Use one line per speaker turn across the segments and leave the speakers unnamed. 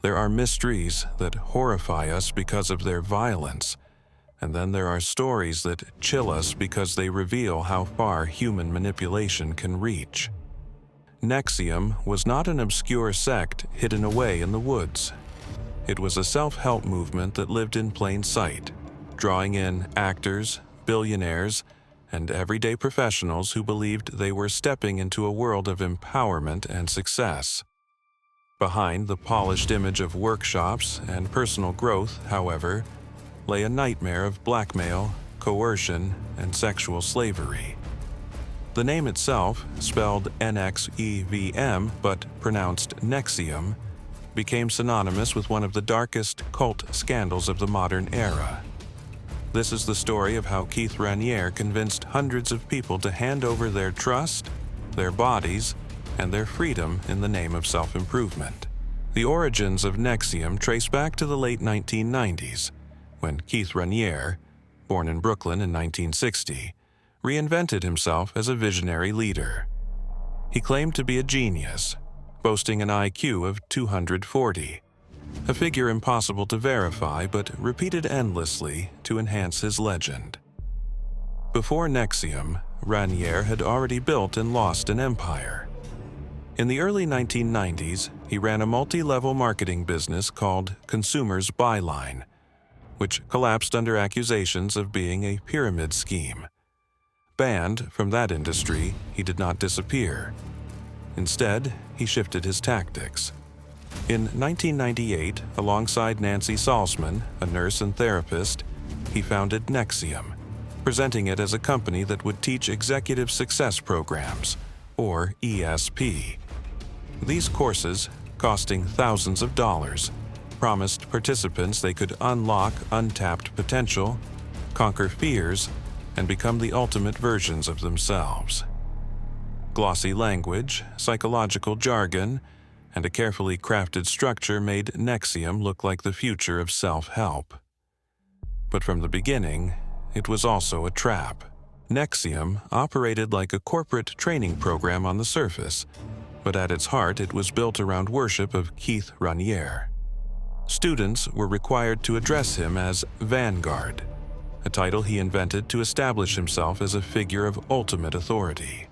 There are mysteries that horrify us because of their violence, and then there are stories that chill us because they reveal how far human manipulation can reach. NXIVM was not an obscure sect hidden away in the woods. It was a self-help movement that lived in plain sight, drawing in actors, billionaires, and everyday professionals who believed they were stepping into a world of empowerment and success. Behind the polished image of workshops and personal growth, however, lay a nightmare of blackmail, coercion, and sexual slavery. The name itself, spelled NXIVM but pronounced NXIVM, became synonymous with one of the darkest cult scandals of the modern era. This is the story of how Keith Raniere convinced hundreds of people to hand over their trust, their bodies, and their freedom in the name of self-improvement. The origins of NXIVM trace back to the late 1990s, when Keith Raniere, born in Brooklyn in 1960, reinvented himself as a visionary leader. He claimed to be a genius, boasting an IQ of 240, a figure impossible to verify but repeated endlessly to enhance his legend. Before NXIVM, Raniere had already built and lost an empire. In the early 1990s, he ran a multi-level marketing business called Consumers Byline, which collapsed under accusations of being a pyramid scheme. Banned from that industry, he did not disappear. Instead, he shifted his tactics. In 1998, alongside Nancy Salzman, a nurse and therapist, he founded NXIVM, presenting it as a company that would teach executive success programs, or ESP. These courses, costing thousands of dollars, promised participants they could unlock untapped potential, conquer fears, and become the ultimate versions of themselves. Glossy language, psychological jargon, and a carefully crafted structure made NXIVM look like the future of self-help. But from the beginning, it was also a trap. NXIVM operated like a corporate training program on the surface, but at its heart it was built around worship of Keith Raniere. Students were required to address him as Vanguard, a title he invented to establish himself as a figure of ultimate authority.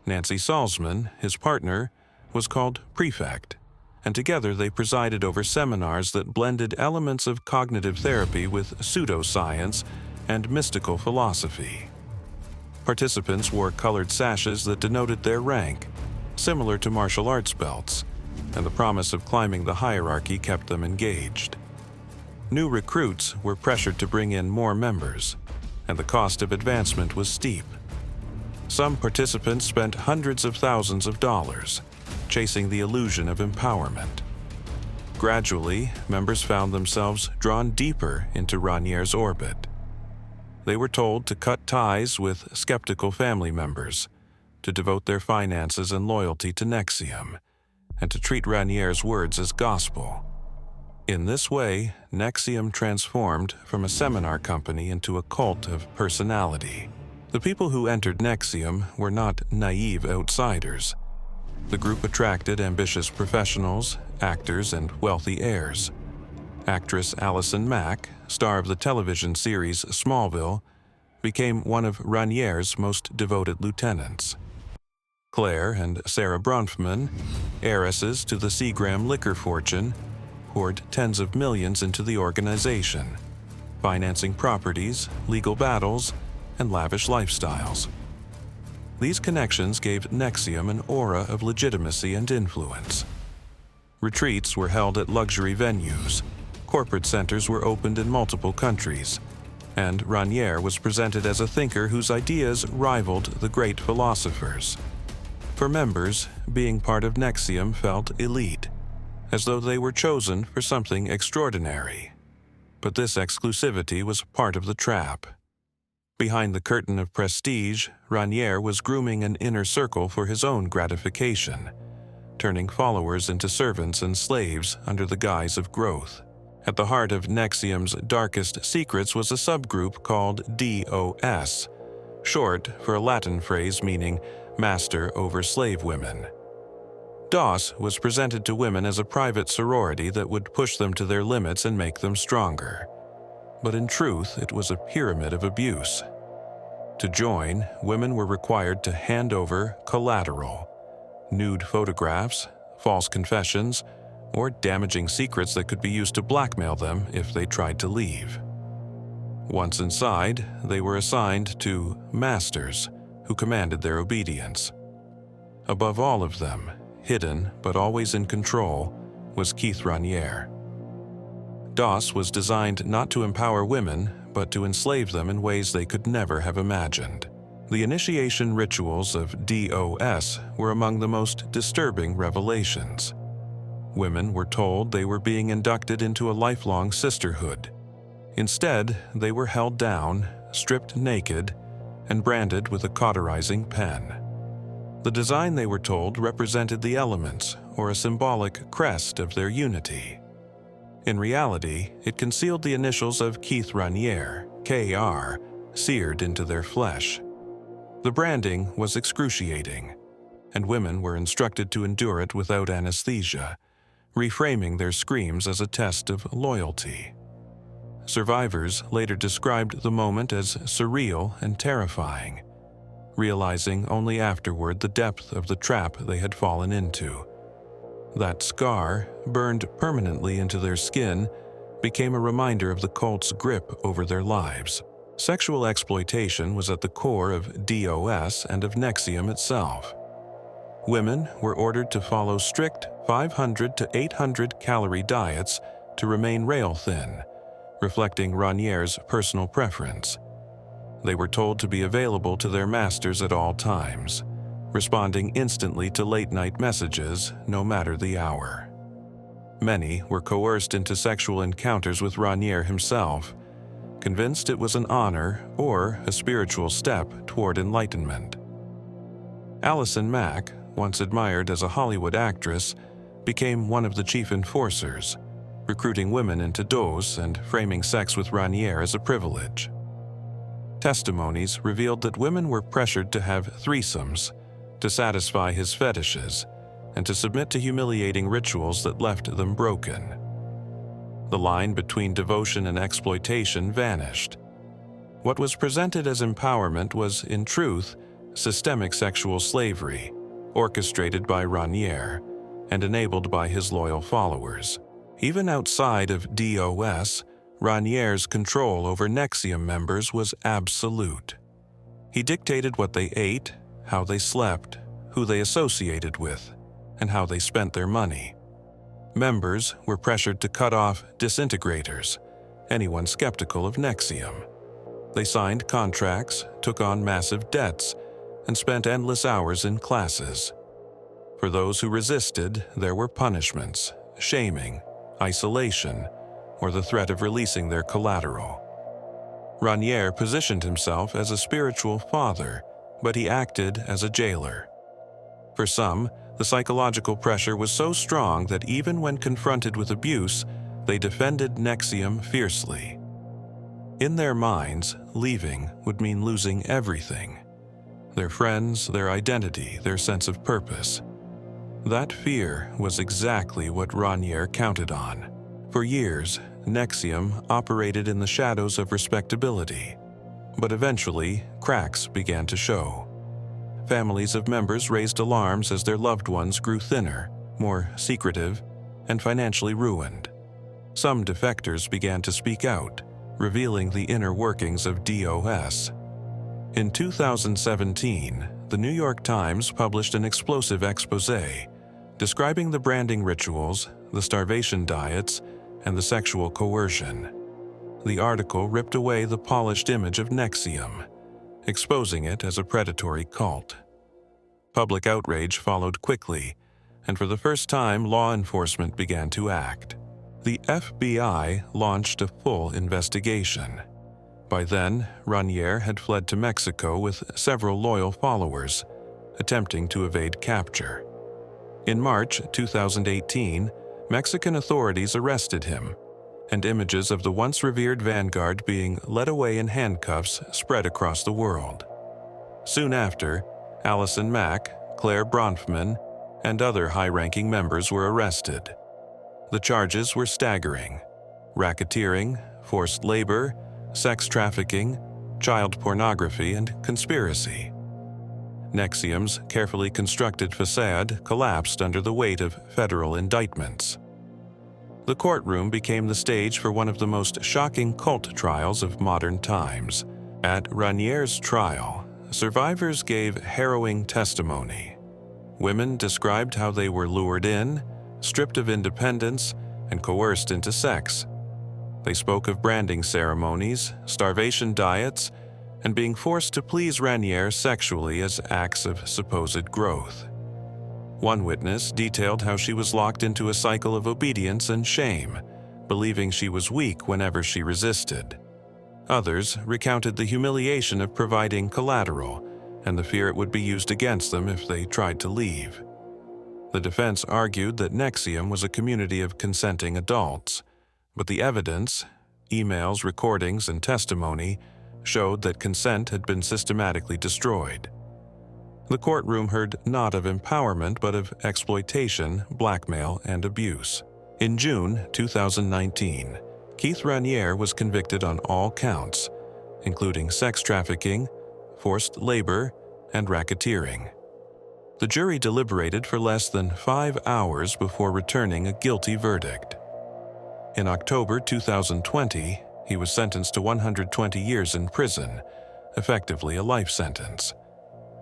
Nancy Salzman, his partner, was called Prefect, and together they presided over seminars that blended elements of cognitive therapy with pseudoscience and mystical philosophy. Participants wore colored sashes that denoted their rank, similar to martial arts belts, and the promise of climbing the hierarchy kept them engaged. New recruits were pressured to bring in more members, and the cost of advancement was steep. Some participants spent hundreds of thousands of dollars, chasing the illusion of empowerment. Gradually, members found themselves drawn deeper into Raniere's orbit. They were told to cut ties with skeptical family members, to devote their finances and loyalty to NXIVM, and to treat Raniere's words as gospel. In this way, NXIVM transformed from a seminar company into a cult of personality. The people who entered NXIVM were not naive outsiders. The group attracted ambitious professionals, actors, and wealthy heirs. Actress Allison Mack, star of the television series Smallville, became one of Raniere's most devoted lieutenants. Claire and Sarah Bronfman, heiresses to the Seagram liquor fortune, poured tens of millions into the organization, financing properties, legal battles, and lavish lifestyles. These connections gave NXIVM an aura of legitimacy and influence. Retreats were held at luxury venues, corporate centers were opened in multiple countries, and Raniere was presented as a thinker whose ideas rivaled the great philosophers. For members, being part of NXIVM felt elite, as though they were chosen for something extraordinary. But this exclusivity was part of the trap. Behind the curtain of prestige, Raniere was grooming an inner circle for his own gratification, turning followers into servants and slaves under the guise of growth. At the heart of NXIVM's darkest secrets was a subgroup called DOS, short for a Latin phrase meaning master over slave women. DOS was presented to women as a private sorority that would push them to their limits and make them stronger. But in truth, it was a pyramid of abuse. To join, women were required to hand over collateral, nude photographs, false confessions, or damaging secrets that could be used to blackmail them if they tried to leave. Once inside, they were assigned to masters who commanded their obedience. Above all of them, hidden but always in control, was Keith Raniere. DOS was designed not to empower women, but to enslave them in ways they could never have imagined. The initiation rituals of DOS were among the most disturbing revelations. Women were told they were being inducted into a lifelong sisterhood. Instead, they were held down, stripped naked, and branded with a cauterizing pen. The design, they were told, represented the elements, or a symbolic crest of their unity. In reality, it concealed the initials of Keith Raniere, KR, seared into their flesh. The branding was excruciating, and women were instructed to endure it without anesthesia, reframing their screams as a test of loyalty. Survivors later described the moment as surreal and terrifying, realizing only afterward the depth of the trap they had fallen into. That scar, burned permanently into their skin, became a reminder of the cult's grip over their lives. Sexual exploitation was at the core of DOS and of NXIVM itself. Women were ordered to follow strict 500 to 800 calorie diets to remain rail-thin, reflecting Raniere's personal preference. They were told to be available to their masters at all times, responding instantly to late-night messages, no matter the hour. Many were coerced into sexual encounters with Raniere himself, convinced it was an honor or a spiritual step toward enlightenment. Allison Mack, once admired as a Hollywood actress, became one of the chief enforcers, recruiting women into DOS and framing sex with Raniere as a privilege. Testimonies revealed that women were pressured to have threesomes, to satisfy his fetishes, and to submit to humiliating rituals that left them broken. The line between devotion and exploitation vanished. What was presented as empowerment was, in truth, systemic sexual slavery, orchestrated by Raniere and enabled by his loyal followers. Even outside of DOS, Raniere's control over NXIVM members was absolute. He dictated what they ate, how they slept, who they associated with, and how they spent their money. Members were pressured to cut off disintegrators, anyone skeptical of NXIVM. They signed contracts, took on massive debts, and spent endless hours in classes. For those who resisted, there were punishments, shaming, isolation, or the threat of releasing their collateral. Raniere positioned himself as a spiritual father, but he acted as a jailer. For some, the psychological pressure was so strong that even when confronted with abuse, they defended NXIVM fiercely. In their minds, leaving would mean losing everything: their friends, their identity, their sense of purpose. That fear was exactly what Raniere counted on. For years, NXIVM operated in the shadows of respectability, but eventually, cracks began to show. Families of members raised alarms as their loved ones grew thinner, more secretive, and financially ruined. Some defectors began to speak out, revealing the inner workings of DOS. In 2017, the New York Times published an explosive exposé describing the branding rituals, the starvation diets, and the sexual coercion. The article ripped away the polished image of NXIVM, exposing it as a predatory cult. Public outrage followed quickly, and for the first time, law enforcement began to act. The FBI launched a full investigation. By then, Raniere had fled to Mexico with several loyal followers, attempting to evade capture. In March 2018, Mexican authorities arrested him, and images of the once revered Vanguard being led away in handcuffs spread across the world. Soon after, Allison Mack, Bronfman, and other high-ranking members were arrested. The charges were staggering: racketeering, forced labor, sex trafficking, child pornography, and conspiracy. NXIVM's carefully constructed facade collapsed under the weight of federal indictments. The courtroom became the stage for one of the most shocking cult trials of modern times. At Raniere's trial, survivors gave harrowing testimony. Women described how they were lured in, stripped of independence, and coerced into sex. They spoke of branding ceremonies, starvation diets, and being forced to please Raniere sexually as acts of supposed growth. One witness detailed how she was locked into a cycle of obedience and shame, believing she was weak whenever she resisted. Others recounted the humiliation of providing collateral and the fear it would be used against them if they tried to leave. The defense argued that NXIVM was a community of consenting adults, but the evidence, emails, recordings, and testimony showed that consent had been systematically destroyed. The courtroom heard not of empowerment but of exploitation, blackmail, and abuse. In June 2019, Keith Raniere was convicted on all counts, including sex trafficking, forced labor, and racketeering. The jury deliberated for less than 5 hours before returning a guilty verdict. In October 2020, he was sentenced to 120 years in prison, effectively a life sentence.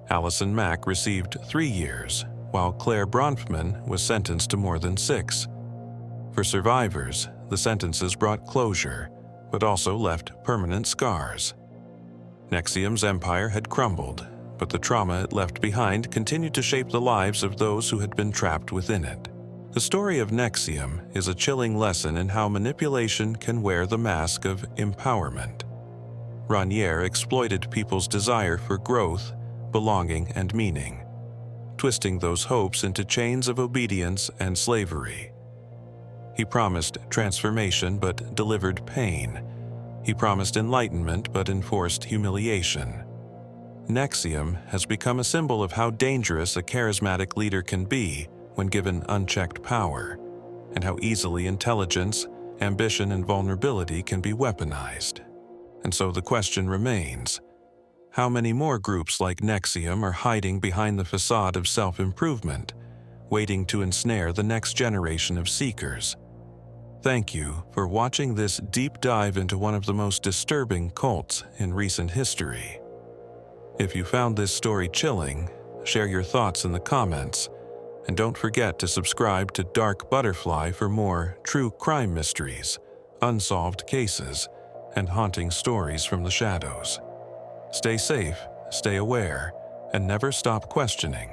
Allison Mack received 3 years, while Bronfman was sentenced to more than 6. For survivors, the sentences brought closure, but also left permanent scars. NXIVM's empire had crumbled, but the trauma it left behind continued to shape the lives of those who had been trapped within it. The story of NXIVM is a chilling lesson in how manipulation can wear the mask of empowerment. Raniere exploited people's desire for growth, belonging, and meaning, twisting those hopes into chains of obedience and slavery. He promised transformation but delivered pain. He promised enlightenment but enforced humiliation. NXIVM has become a symbol of how dangerous a charismatic leader can be when given unchecked power, and how easily intelligence, ambition, and vulnerability can be weaponized. And so the question remains: how many more groups like NXIVM are hiding behind the facade of self-improvement, waiting to ensnare the next generation of seekers? Thank you for watching this deep dive into one of the most disturbing cults in recent history. If you found this story chilling, share your thoughts in the comments, and don't forget to subscribe to Dark Butterfly for more true crime mysteries, unsolved cases, and haunting stories from the shadows. Stay safe, stay aware, and never stop questioning.